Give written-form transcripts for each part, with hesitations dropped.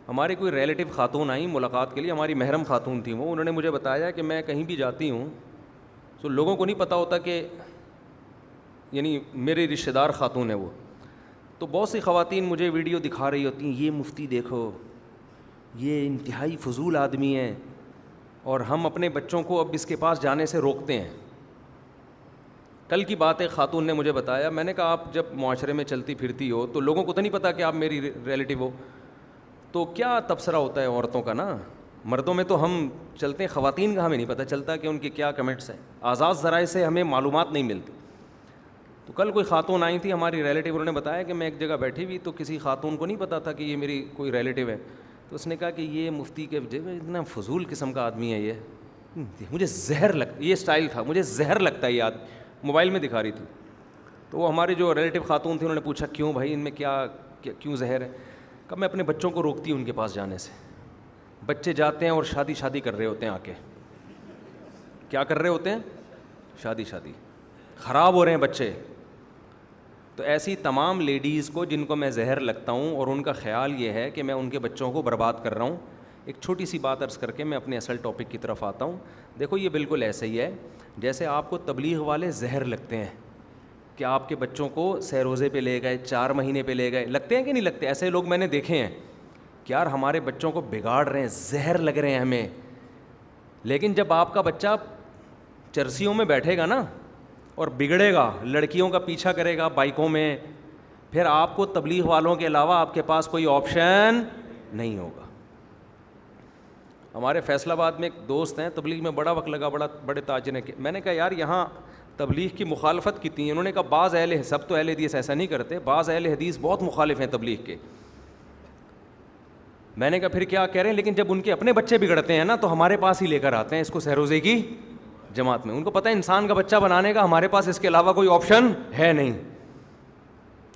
ہماری کوئی ریلیٹو خاتون آئیں ملاقات کے لیے, ہماری محرم خاتون تھیں وہ. انہوں نے مجھے بتایا کہ میں کہیں بھی جاتی ہوں تو لوگوں کو نہیں پتہ ہوتا کہ یعنی میری رشتہ دار خاتون ہے وہ. تو بہت سی خواتین مجھے ویڈیو دکھا رہی ہوتی ہیں, یہ مفتی دیکھو یہ انتہائی فضول آدمی ہے, اور ہم اپنے بچوں کو اب اس کے پاس جانے سے روکتے ہیں. کل کی بات ہے, خاتون نے مجھے بتایا, میں نے کہا آپ جب معاشرے میں چلتی پھرتی ہو تو لوگوں کو تو نہیں پتہ کہ آپ میری ریلیٹو ہو, تو کیا تبصرہ ہوتا ہے عورتوں کا نا. مردوں میں تو ہم چلتے ہیں, خواتین کا ہمیں نہیں پتہ چلتا کہ ان کے کیا کمنٹس ہیں, آزاد ذرائع سے ہمیں معلومات نہیں ملتی. تو کل کوئی خاتون آئی تھی ہماری ریلیٹو, انہوں نے بتایا کہ میں ایک جگہ بیٹھی ہوئی تو کسی خاتون کو نہیں پتہ تھا کہ یہ میری کوئی ریلیٹو ہے. تو اس نے کہا کہ یہ مفتی کے اتنا فضول قسم کا آدمی ہے, یہ مجھے زہر لگتا, یہ اسٹائل تھا, مجھے زہر لگتا ہے یہ آدمی. موبائل میں دکھا رہی تھی. تو وہ ہماری جو ریلیٹو خاتون تھی انہوں نے پوچھا کیوں بھائی ان میں کیوں زہر ہے. کب میں اپنے بچوں کو روکتی ہوں ان کے پاس جانے سے. بچے جاتے ہیں اور شادی کر رہے ہوتے ہیں, آ کے کیا کر رہے ہوتے ہیں, شادی خراب ہو رہے ہیں بچے. تو ایسی تمام لیڈیز کو جن کو میں زہر لگتا ہوں اور ان کا خیال یہ ہے کہ میں ان کے بچوں کو برباد کر رہا ہوں. ایک چھوٹی سی بات عرض کر کے میں اپنے اصل ٹاپک کی طرف آتا ہوں. دیکھو یہ بالکل ایسا ہی ہے جیسے آپ کو تبلیغ والے زہر لگتے ہیں کہ آپ کے بچوں کو سہ روزے پہ لے گئے, 4 مہینے پہ لے گئے, لگتے ہیں کہ نہیں لگتے. ایسے لوگ میں نے دیکھے ہیں کہ یار ہمارے بچوں کو بگاڑ رہے ہیں, زہر لگ رہے ہیں ہمیں. لیکن جب آپ کا بچہ چرسیوں میں بیٹھے گا نا اور بگڑے گا, لڑکیوں کا پیچھا کرے گا بائکوں میں, پھر آپ کو تبلیغ والوں کے علاوہ آپ کے پاس کوئی آپشن نہیں ہوگا. ہمارے فیصل آباد میں ایک دوست ہیں, تبلیغ میں بڑا وقت لگا, بڑے تاجر ہیں. میں نے کہا یار یہاں تبلیغ کی مخالفت کتنی ہے. انہوں نے کہا بعض سب تو اہل حدیث ایسا نہیں کرتے, بعض اہل حدیث بہت مخالف ہیں تبلیغ کے. میں نے کہا پھر کیا کہہ رہے ہیں, لیکن جب ان کے اپنے بچے بگڑتے ہیں نا تو ہمارے پاس ہی لے کر آتے ہیں اس کو سہروزے کی جماعت میں. ان کو پتہ ہے انسان کا بچہ بنانے کا ہمارے پاس اس کے علاوہ کوئی آپشن ہے نہیں.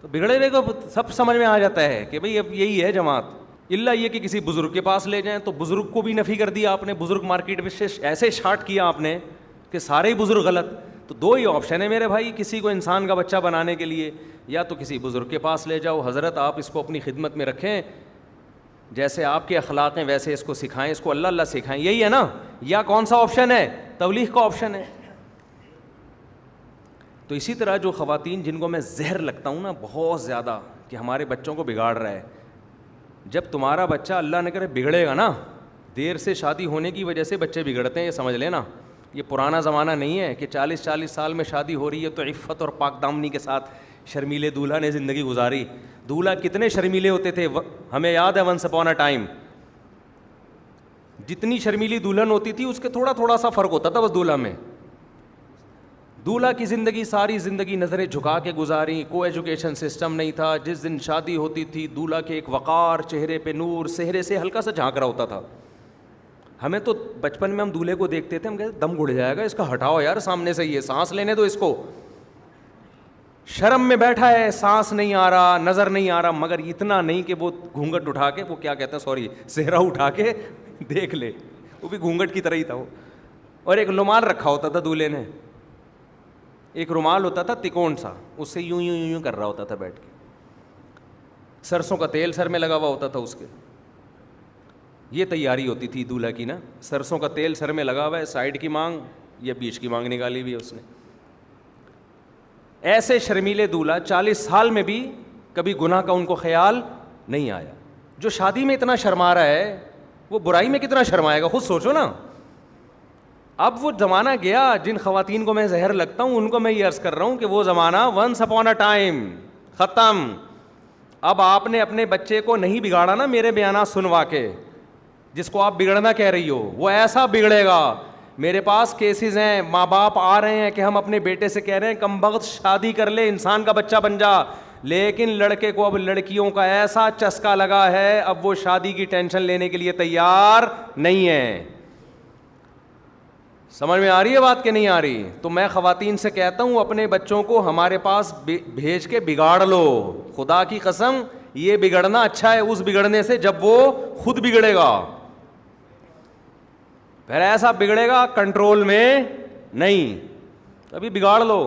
تو بگڑے ہوئے کو سب سمجھ میں آ جاتا ہے کہ بھئی اب یہی ہے جماعت, اللہ یہ کہ کسی بزرگ کے پاس لے جائیں. تو بزرگ کو بھی نفی کر دیا آپ نے, بزرگ مارکیٹ میں ایسے شارٹ کیا آپ نے کہ سارے ہی بزرگ غلط. تو 2 ہی آپشن ہے میرے بھائی, کسی کو انسان کا بچہ بنانے کے لیے یا تو کسی بزرگ کے پاس لے جاؤ, حضرت آپ اس کو اپنی خدمت میں رکھیں, جیسے آپ کے اخلاق ہیں ویسے اس کو سکھائیں, اس کو اللہ اللہ سکھائیں, یہی ہے نا. یا کون سا آپشن ہے, تبلیغ کا آپشن ہے. تو اسی طرح جو خواتین جن کو میں زہر لگتا ہوں نا بہت زیادہ کہ ہمارے بچوں کو بگاڑ رہا ہے, جب تمہارا بچہ اللہ نہ کرے بگڑے گا نا, دیر سے شادی ہونے کی وجہ سے بچے بگڑتے ہیں, یہ سمجھ لینا. یہ پرانا زمانہ نہیں ہے کہ 40 سال میں شادی ہو رہی ہے تو عفت اور پاک دامنی کے ساتھ شرمیلے دولہا نے زندگی گزاری. دولہا کتنے شرمیلے ہوتے تھے, ہمیں یاد ہے ونس اپون اے ٹائم. جتنی شرمیلی دلہن ہوتی تھی اس کے تھوڑا سا فرق ہوتا تھا بس دولہا میں. دولہا کی زندگی ساری زندگی نظریں جھکا کے گزاری, کو ایجوکیشن سسٹم نہیں تھا. جس دن شادی ہوتی تھی دولہا کے ایک وقار, چہرے پہ نور, چہرے سے ہلکا سا جھانک رہا ہوتا تھا. ہمیں تو بچپن میں ہم دولہے کو دیکھتے تھے, ہم کہتے دم گھڑ جائے گا اس کا, ہٹاؤ یار سامنے سے, یہ سانس لینے دو اس کو, شرم میں بیٹھا ہے, سانس نہیں آ رہا, نظر نہیں آ رہا. مگر اتنا نہیں کہ وہ گھونگھٹ اٹھا کے, وہ کیا کہتے ہیں سوری, صحرا اٹھا کے دیکھ لے, وہ بھی گھونگھٹ کی طرح ہی تھا وہ. اور ایک رومال رکھا ہوتا تھا دولہے نے, ایک رومال ہوتا تھا تکون سا, اس سے یوں یوں یوں کر رہا ہوتا تھا بیٹھ کے. سرسوں کا تیل سر میں لگا ہوا ہوتا تھا اس کے. یہ تیاری ہوتی تھی دولہا کی نا, سرسوں کا تیل سر میں لگا ہوا ہے, سائڈ کی مانگ یا بیچ کی مانگ نکالی ہوئی ہے اس نے. ایسے شرمیلے دولہا 40 سال میں بھی کبھی گناہ کا ان کو خیال نہیں آیا. جو شادی میں اتنا شرما رہا ہے وہ برائی میں کتنا شرمائے گا, خود سوچو نا. اب وہ زمانہ گیا, جن خواتین کو میں زہر لگتا ہوں ان کو میں یہ عرض کر رہا ہوں کہ وہ زمانہ ونس اپون اے ٹائم ختم. اب آپ نے اپنے بچے کو نہیں بگاڑا نا میرے بیانات سنوا کے, جس کو آپ بگڑنا کہہ رہی ہو وہ ایسا بگڑے گا. میرے پاس کیسز ہیں, ماں باپ آ رہے ہیں کہ ہم اپنے بیٹے سے کہہ رہے ہیں کم بخت شادی کر لے, انسان کا بچہ بن جا, لیکن لڑکے کو اب لڑکیوں کا ایسا چسکا لگا ہے اب وہ شادی کی ٹینشن لینے کے لیے تیار نہیں ہے. سمجھ میں آ رہی ہے بات کہ نہیں آ رہی؟ تو میں خواتین سے کہتا ہوں اپنے بچوں کو ہمارے پاس بھیج کے بگاڑ لو. خدا کی قسم یہ بگڑنا اچھا ہے اس بگڑنے سے جب وہ خود بگڑے گا. پھر ایسا بگڑے گا کنٹرول میں نہیں, ابھی بگاڑ لو.